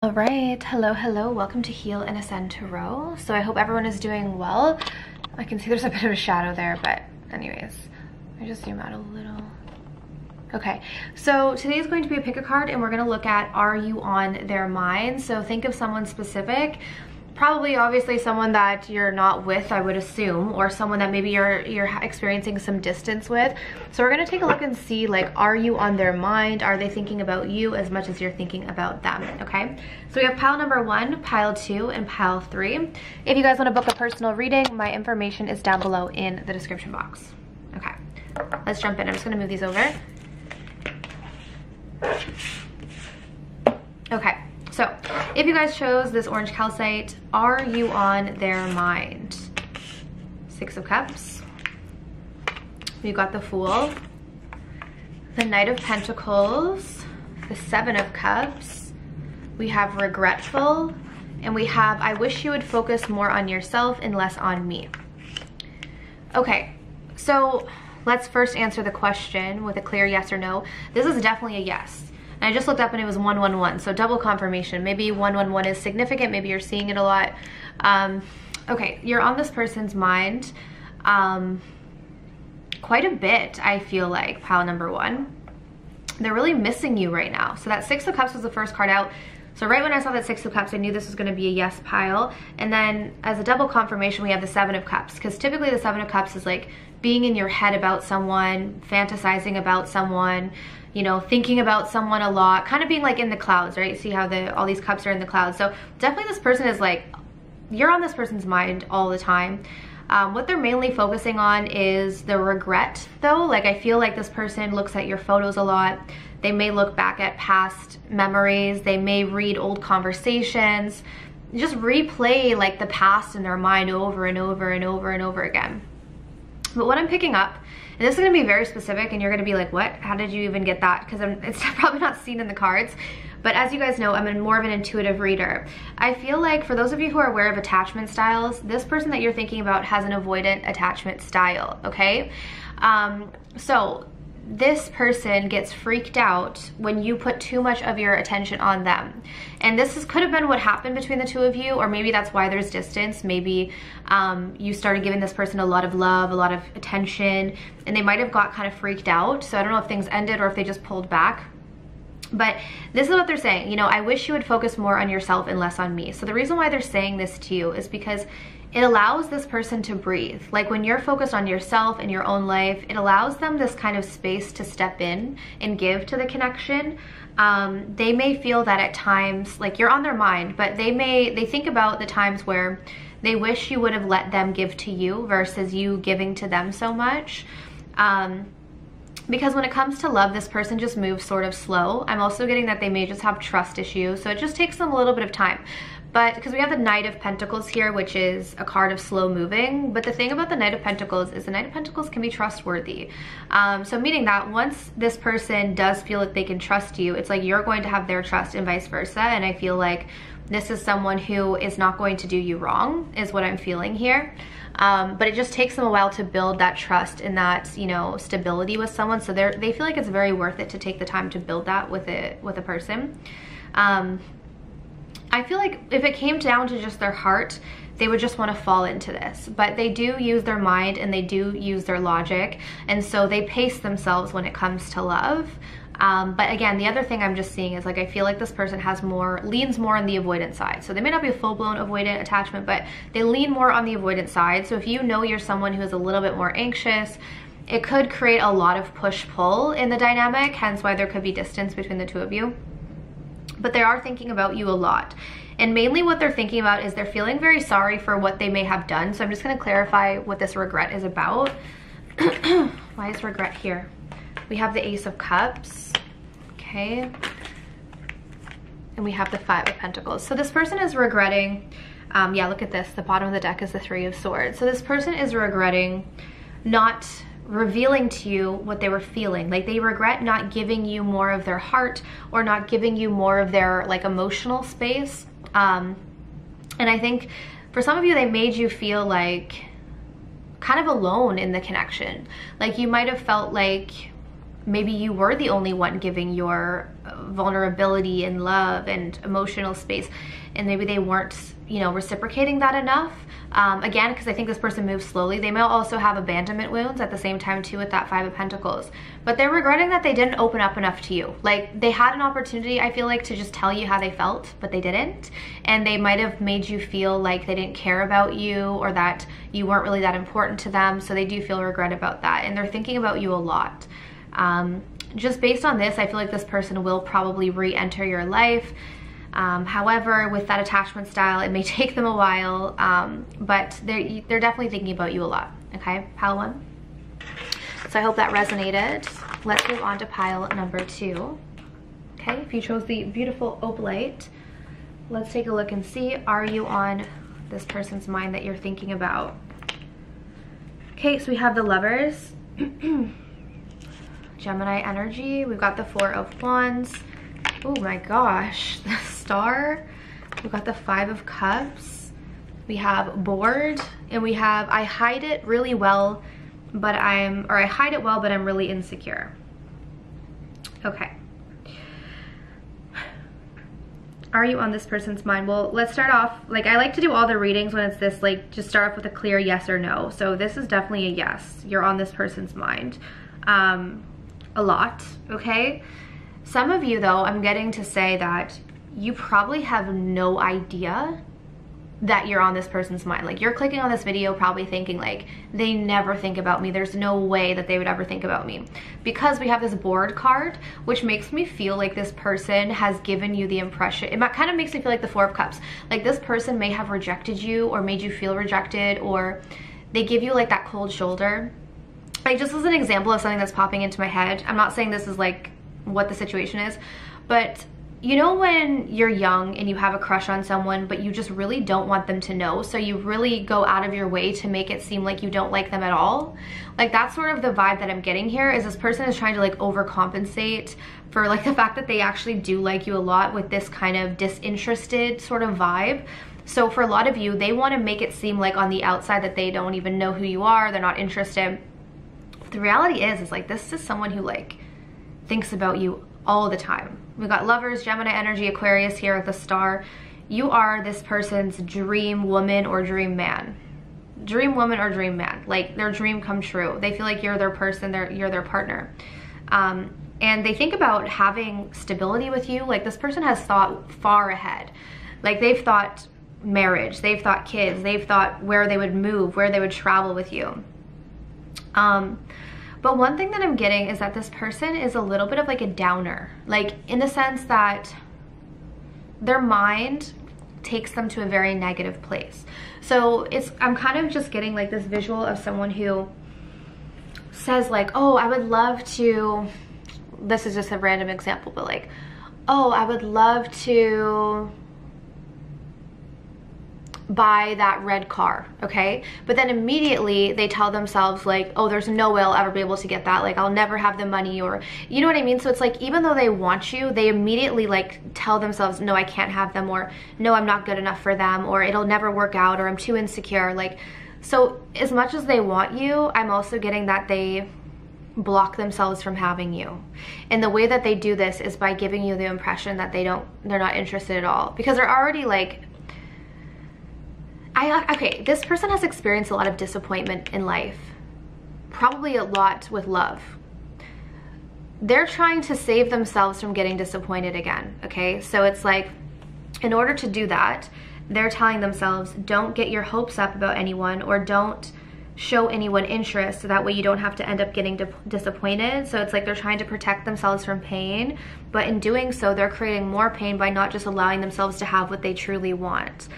All right, hello, welcome to Heal and Ascend Tarot. So I hope everyone is doing well. I can see there's a bit of a shadow there, but anyways, let me just zoom out a little. Okay, so today is going to be a pick a card and we're going to look at, are you on their mind? So think of someone specific, probably obviously someone that you're not with, I would assume, or someone that maybe you're experiencing some distance with. So we're going to take a look and see, like, are you on their mind? Are they thinking about you as much as you're thinking about them? Okay, so we have pile number 1, pile 2, and pile 3. If you guys want to book a personal reading, my information is down below in the description box. Okay, let's jump in. I'm just going to move these over. Okay, so if you guys chose this orange calcite, are you on their mind? 6 of Cups. We've got the Fool, the Knight of Pentacles, the 7 of Cups. We have Regretful, and we have I wish you would focus more on yourself and less on me. Okay, so let's first answer the question with a clear yes or no. This is definitely a yes. And I just looked up and it was 111, so double confirmation. Maybe 111 is significant, maybe you're seeing it a lot. Okay, you're on this person's mind quite a bit, I feel like, pile number 1. They're really missing you right now. So that 6 of Cups was the first card out. So right when I saw that 6 of Cups, I knew this was going to be a yes pile. And then as a double confirmation, we have the 7 of Cups. Because typically the 7 of Cups is like being in your head about someone, fantasizing about someone, you know, thinking about someone a lot, kind of being like in the clouds, right? See how all these cups are in the clouds. So definitely this person is like, you're on this person's mind all the time. What they're mainly focusing on is the regret though. Like I feel like this person looks at your photos a lot. They may look back at past memories. They may read old conversations, just replay like the past in their mind over and over and over and over again. But what I'm picking up, and this is going to be very specific and you're going to be like, what? How did you even get that? Because it's probably not seen in the cards. But as you guys know, I'm more of an intuitive reader. I feel like for those of you who are aware of attachment styles, this person that you're thinking about has an avoidant attachment style, okay? So this person gets freaked out when you put too much of your attention on them. And this could have been what happened between the two of you, or maybe that's why there's distance. Maybe you started giving this person a lot of love, a lot of attention, and they might have got kind of freaked out. So I don't know if things ended or if they just pulled back. But this is what they're saying, you know, I wish you would focus more on yourself and less on me. So the reason why they're saying this to you is because it allows this person to breathe. Like when you're focused on yourself and your own life, it allows them this kind of space to step in and give to the connection. They may feel that at times, like you're on their mind, but they think about the times where they wish you would have let them give to you versus you giving to them so much. Because when it comes to love, this person just moves sort of slow. I'm also getting that they may just have trust issues, so it just takes them a little bit of time. But because we have the Knight of Pentacles here, which is a card of slow moving, but the thing about the Knight of Pentacles is the Knight of Pentacles can be trustworthy. So meaning that once this person does feel like they can trust you, it's like you're going to have their trust and vice versa. And I feel like this is someone who is not going to do you wrong, is what I'm feeling here. But it just takes them a while to build that trust and that, you know, stability with someone. So they feel like it's very worth it to take the time to build that with a person. I feel like if it came down to just their heart, they would just want to fall into this. But they do use their mind and they do use their logic. And so they pace themselves when it comes to love. But again, the other thing I'm just seeing is like, I feel like this person leans more on the avoidant side. So they may not be a full-blown avoidant attachment, but they lean more on the avoidant side. So if you know you're someone who is a little bit more anxious, it could create a lot of push-pull in the dynamic, hence why there could be distance between the two of you. But they are thinking about you a lot. And mainly what they're thinking about is they're feeling very sorry for what they may have done. So I'm just going to clarify what this regret is about. Why is regret here? We have the Ace of Cups, okay, and we have the 5 of Pentacles. So this person is regretting, yeah, look at this, the bottom of the deck is the 3 of Swords. So this person is regretting not revealing to you what they were feeling. Like they regret not giving you more of their heart or not giving you more of their like emotional space. And I think for some of you, they made you feel like kind of alone in the connection. Like you might have felt like maybe you were the only one giving your vulnerability and love and emotional space, and maybe they weren't, you know, reciprocating that enough. Again, because I think this person moves slowly. They may also have abandonment wounds at the same time too with that 5 of Pentacles. But they're regretting that they didn't open up enough to you. Like, they had an opportunity, I feel like, to just tell you how they felt, but they didn't. And they might have made you feel like they didn't care about you, or that you weren't really that important to them. So they do feel regret about that. And they're thinking about you a lot. Just based on this, I feel like this person will probably re-enter your life. However, with that attachment style, it may take them a while, but they're definitely thinking about you a lot, okay? Pile 1. So I hope that resonated. Let's move on to pile number 2. Okay, if you chose the beautiful Opalite, let's take a look and see, are you on this person's mind that you're thinking about? Okay, so we have the Lovers, Gemini energy, we've got the 4 of Wands, oh my gosh, the Star, we've got the 5 of Cups, we have Bored, and we have I hide it really well, but I hide it well, but I'm really insecure. Okay. Are you on this person's mind? Well, let's start off, like, I like to do all the readings when it's this, like, just start off with a clear yes or no. So this is definitely a yes. You're on this person's mind. A lot, okay? Some of you, though, I'm getting to say that you probably have no idea that you're on this person's mind. Like, you're clicking on this video probably thinking, like, they never think about me. There's no way that they would ever think about me. Because we have this Bored card, which makes me feel like this person has given you the impression, it kind of makes me feel like the 4 of Cups. Like, this person may have rejected you or made you feel rejected, or they give you like that cold shoulder. Like, just as an example of something that's popping into my head, I'm not saying this is like what the situation is, but you know when you're young and you have a crush on someone, but you just really don't want them to know, so you really go out of your way to make it seem like you don't like them at all? Like, that's sort of the vibe that I'm getting here, is this person is trying to like overcompensate for like the fact that they actually do like you a lot with this kind of disinterested sort of vibe. So for a lot of you, they want to make it seem like on the outside that they don't even know who you are, they're not interested. But the reality is like, this is someone who like thinks about you all the time. We've got Lovers, Gemini energy, Aquarius here with the Star. You are this person's dream woman or dream man. Dream woman or dream man. Like, their dream come true. They feel like you're their person, you're their partner. And they think about having stability with you. Like, this person has thought far ahead. Like, they've thought marriage, they've thought kids, they've thought where they would move, where they would travel with you. But one thing that I'm getting is that this person is a little bit of like a downer, like in the sense that their mind takes them to a very negative place. So I'm kind of just getting like this visual of someone who says like, oh, I would love to, this is just a random example, but like, oh, I would love to buy that red car, okay? But then immediately they tell themselves like, oh, there's no way I'll ever be able to get that, like I'll never have the money, or you know what I mean? So it's like, even though they want you, they immediately like tell themselves, no, I can't have them, or no, I'm not good enough for them, or it'll never work out, or I'm too insecure. Like, so as much as they want you, I'm also getting that they block themselves from having you. And the way that they do this is by giving you the impression that they're not interested at all, because they're already like, okay, this person has experienced a lot of disappointment in life, probably a lot with love. They're trying to save themselves from getting disappointed again, okay? So it's like, in order to do that, they're telling themselves, don't get your hopes up about anyone, or don't show anyone interest, so that way you don't have to end up getting disappointed. So it's like they're trying to protect themselves from pain, but in doing so, they're creating more pain by not just allowing themselves to have what they truly want.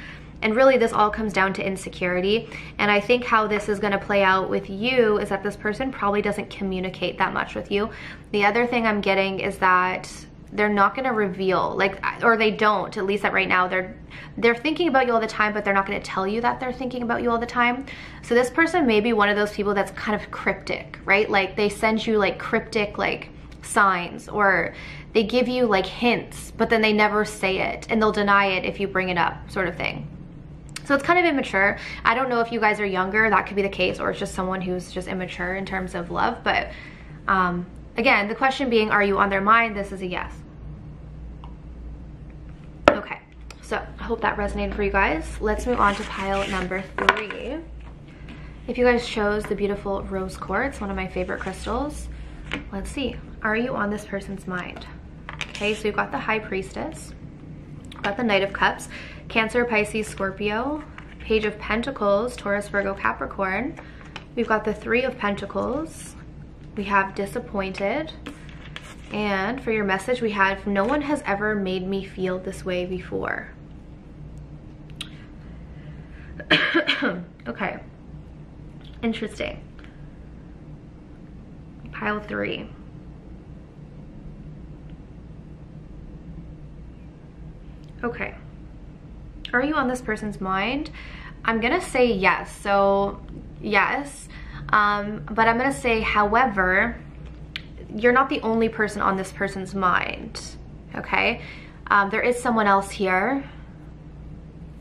And really, this all comes down to insecurity. And I think how this is going to play out with you is that this person probably doesn't communicate that much with you. The other thing I'm getting is that they're not going to reveal, like, or they don't, at least that right now, they're thinking about you all the time, but they're not going to tell you that they're thinking about you all the time. So this person may be one of those people that's kind of cryptic, right? Like, they send you like cryptic like signs, or they give you like hints, but then they never say it, and they'll deny it if you bring it up, sort of thing. So it's kind of immature. I don't know if you guys are younger, that could be the case, or it's just someone who's just immature in terms of love, but Again, the question being, are you on their mind? This is a yes. Okay, so I hope that resonated for you guys. Let's move on to pile number 3. If you guys chose the beautiful rose quartz, one of my favorite crystals, let's see. Are you on this person's mind? Okay, so we've got the High Priestess, we've got the Knight of Cups, Cancer, Pisces, Scorpio, Page of Pentacles, Taurus, Virgo, Capricorn. We've got the Three of Pentacles. We have Disappointed. And for your message, we have no one has ever made me feel this way before. Okay. Interesting. Pile 3. Okay. Are you on this person's mind? I'm gonna say yes. So yes, but I'm gonna say however, you're not the only person on this person's mind. Okay, there is someone else here.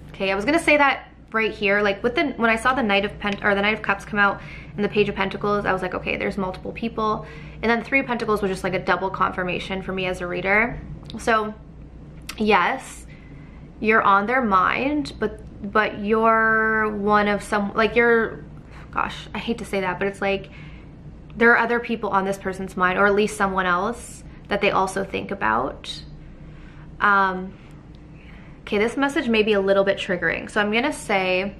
Okay, I was gonna say that right here, like with the when I saw the Knight of Cups come out and the Page of Pentacles, I was like, okay, there's multiple people, and then the Three of Pentacles was just like a double confirmation for me as a reader. So yes, you're on their mind, but you're one of some, like you're, gosh, I hate to say that, but it's like there are other people on this person's mind, or at least someone else that they also think about. Okay, this message may be a little bit triggering, so I'm gonna say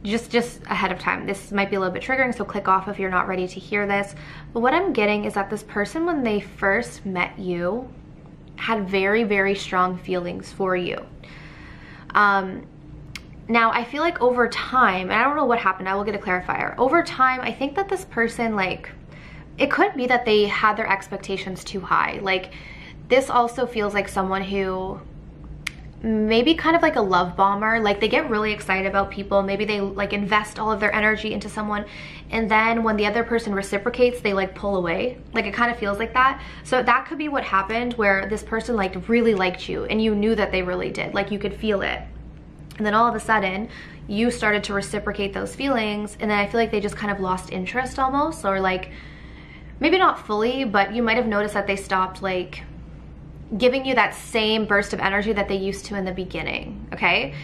just ahead of time, this might be a little bit triggering, so click off if you're not ready to hear this. But what I'm getting is that this person, when they first met you, had very, very strong feelings for you. Now I feel like over time, and I don't know what happened, I will get a clarifier. Over time, I think that this person, like, it could be that they had their expectations too high. Like, this also feels like someone who maybe kind of like a love bomber. Like, they get really excited about people. Maybe they like invest all of their energy into someone, and then when the other person reciprocates, they like pull away. Like, it kind of feels like that. So that could be what happened, where this person like really liked you and you knew that they really did. Like, you could feel it. And then all of a sudden, you started to reciprocate those feelings, and then I feel like they just kind of lost interest almost, or like, maybe not fully, but you might have noticed that they stopped like giving you that same burst of energy that they used to in the beginning, okay?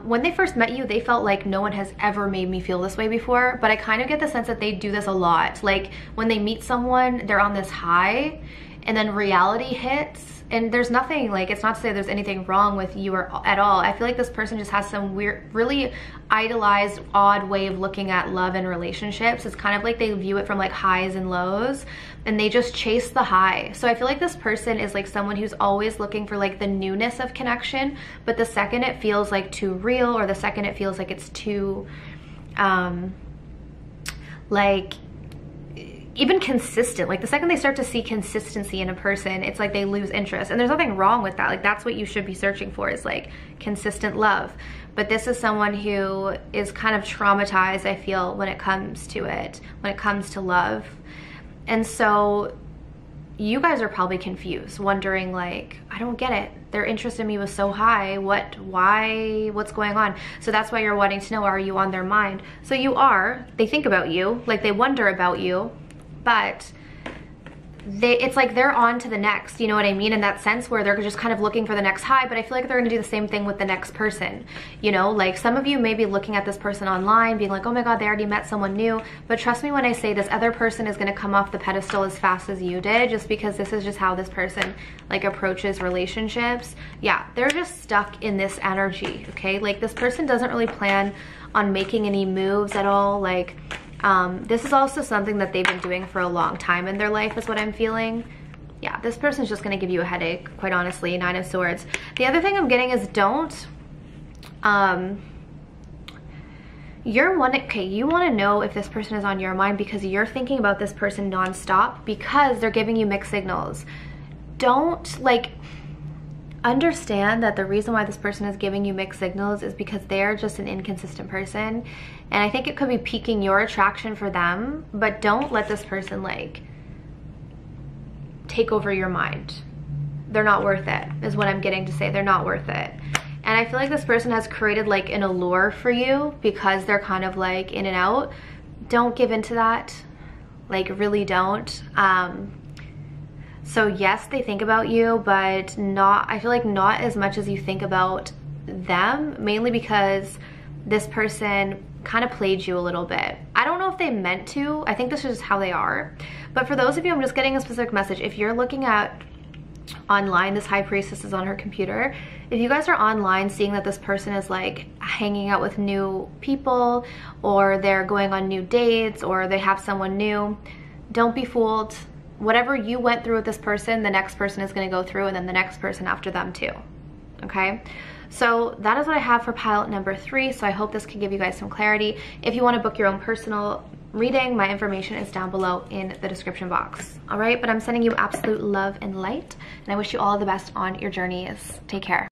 When they first met you, they felt like no one has ever made me feel this way before, but I kind of get the sense that they do this a lot. Like, when they meet someone, they're on this high, and then reality hits, and there's nothing, like, it's not to say there's anything wrong with you or at all. I feel like this person just has some weird, really idolized, odd way of looking at love and relationships. It's kind of like they view it from like highs and lows, and they just chase the high. So I feel like this person is like someone who's always looking for like the newness of connection, but the second it feels like too real, or the second it feels like it's too like even consistent, like the second they start to see consistency in a person, it's like they lose interest. And there's nothing wrong with that. Like, that's what you should be searching for, is like consistent love. But this is someone who is kind of traumatized, I feel, when it comes to it, when it comes to love. And so you guys are probably confused, wondering like, I don't get it. Their interest in me was so high. Why, what's going on? So that's why you're wanting to know, are you on their mind? So you are. They think about you, like they wonder about you, but it's like they're on to the next, you know what I mean? In that sense, where they're just kind of looking for the next high, but I feel like they're gonna do the same thing with the next person. You know, like some of you may be looking at this person online being like, oh my God, they already met someone new. But trust me when I say this other person is gonna come off the pedestal as fast as you did, just because this is just how this person like approaches relationships. Yeah, they're just stuck in this energy, okay? Like, this person doesn't really plan on making any moves at all. Like, this is also something that they've been doing for a long time in their life, is what I'm feeling. Yeah, this person's just gonna give you a headache, quite honestly. Nine of Swords. The other thing I'm getting is you wanna know if this person is on your mind because you're thinking about this person nonstop, because they're giving you mixed signals. Don't, like, understand that the reason why this person is giving you mixed signals is because they're just an inconsistent person, and I think it could be piquing your attraction for them, but don't let this person like take over your mind. They're not worth it, is what I'm getting to say. They're not worth it. And I feel like this person has created like an allure for you because they're kind of like in and out. Don't give into that. Like, really don't. So yes, they think about you, but not, I feel like not as much as you think about them, mainly because this person kind of played you a little bit. I don't know if they meant to. I think this is just how they are. But for those of you, I'm just getting a specific message. If you're looking at online, this high priestess is on her computer. If you guys are online seeing that this person is like hanging out with new people, or they're going on new dates, or they have someone new, don't be fooled. Whatever you went through with this person, the next person is going to go through, and then the next person after them too. Okay? So that is what I have for pile number 3. So I hope this can give you guys some clarity. If you want to book your own personal reading, my information is down below in the description box. All right, but I'm sending you absolute love and light, and I wish you all the best on your journeys. Take care.